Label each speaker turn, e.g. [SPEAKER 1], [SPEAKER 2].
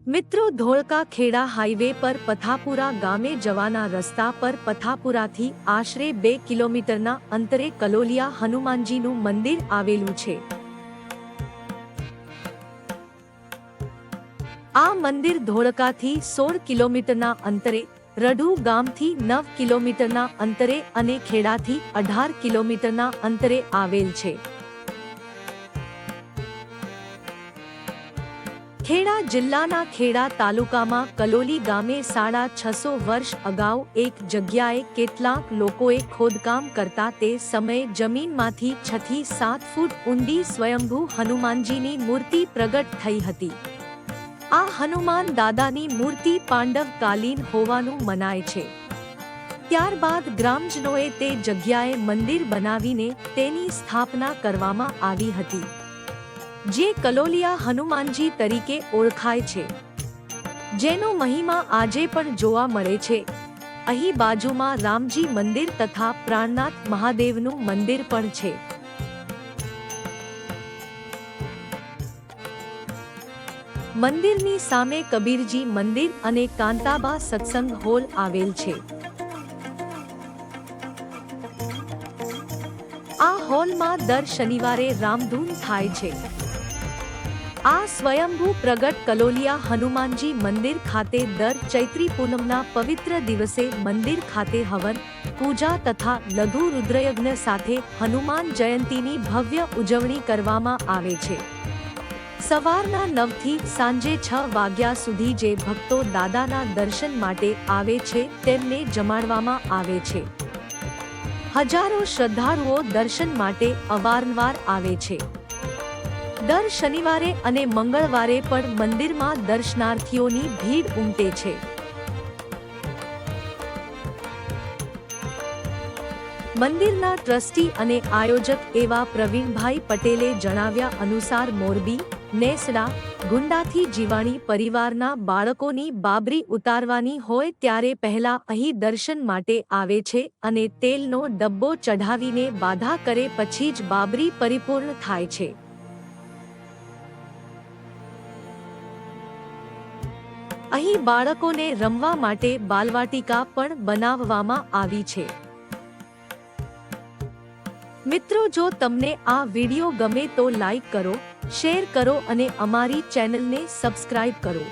[SPEAKER 1] મિત્રો, ધોળકા ખેડા હાઈવે પર પથાપુરા ગામે જવાના રસ્તા પર પથાપુરાથી આશરે 2 કિલોમીટરના અંતરે કલોલિયા હનુમાનજીનું મંદિર આવેલું છે। આ મંદિર ધોળકાથી 16 કિલોમીટરના અંતરે, રઢુ ગામથી 9 કિલોમીટરના અંતરે અને ખેડાથી 18 કિલોમીટરના અંતરે આવેલ છે। ખેડા જિલ્લાના ખેડા તાલુકામાં કલોલી ગામે 650 વર્ષ અગાઉ એક જગ્યાએ કેટલાક લોકોએ ખોદકામ કરતા તે સમયે જમીનમાંથી 6 થી 7 ફૂટ ઊંડી સ્વયંભૂ હનુમાનજીની મૂર્તિ પ્રગટ થઈ હતી। આ હનુમાન દાદાની મૂર્તિ પાંડવકાલીન હોવાનું મનાય છે। ત્યારબાદ ગ્રામજનોએ તે જગ્યાએ મંદિર બનાવીને તેની સ્થાપના કરવામાં આવી હતી, જે કલોલિયા હનુમાનજી તરીકે ઓળખાય છે, જેનો મહિમા આજે પણ જોવા મળે છે। અહીં બાજુમાં રામજી મંદિર તથા પ્રાણનાથ મહાદેવનું મંદિર પણ છે। મંદિરની સામે કબીરજી મંદિર અને કાંતાબા સત્સંગ હોલ આવેલ છે। આ હોલમાં દર શનિવારે રામધૂન થાય છે। આ સ્વયંભૂ પ્રગટ કલોલિયા હનુમાનજી મંદિર ખાતે દર ચૈત્રી પૂનમના પવિત્ર દિવસે મંદિર ખાતે હવન, પૂજા તથા લઘુ રુદ્રયજ્ઞ સાથે હનુમાન જયંતીની ભવ્ય ઉજવણી કરવામાં આવે છે। સવારના 9 થી સાંજે 6 વાગ્યા સુધી જે ભક્તો દાદાના દર્શન માટે આવે છે તેમને જમાડવામાં આવે છે। હજારો શ્રદ્ધાળુઓ દર્શન માટે અવારનવાર આવે છે। દર શનિવારે અને મંગળવારે પણ મંદિરમાં દર્શનાર્થીઓની ભીડ ઉમટે છે। મંદિરના ટ્રસ્ટી અને આયોજક એવા પ્રવીણભાઈ પટેલે જણાવ્યા અનુસાર મોરબી, નેસડા, ગુંડાથી જીવાણી પરિવારના બાળકોની બાબરી ઉતારવાની હોય ત્યારે પહેલા અહીં દર્શન માટે આવે છે અને તેલનો ડબ્બો ચઢાવીને બાધા કરે પછી જ બાબરી પરિપૂર્ણ થાય છે। અહીં બાળકોને રમવા માટે બાલવાટિકા પણ બનાવવામાં આવી છે। મિત્રો, જો તમને આ વિડિયો ગમે તો લાઈક કરો, શેર કરો અને અમારી ચેનલને સબસ્ક્રાઇબ કરો।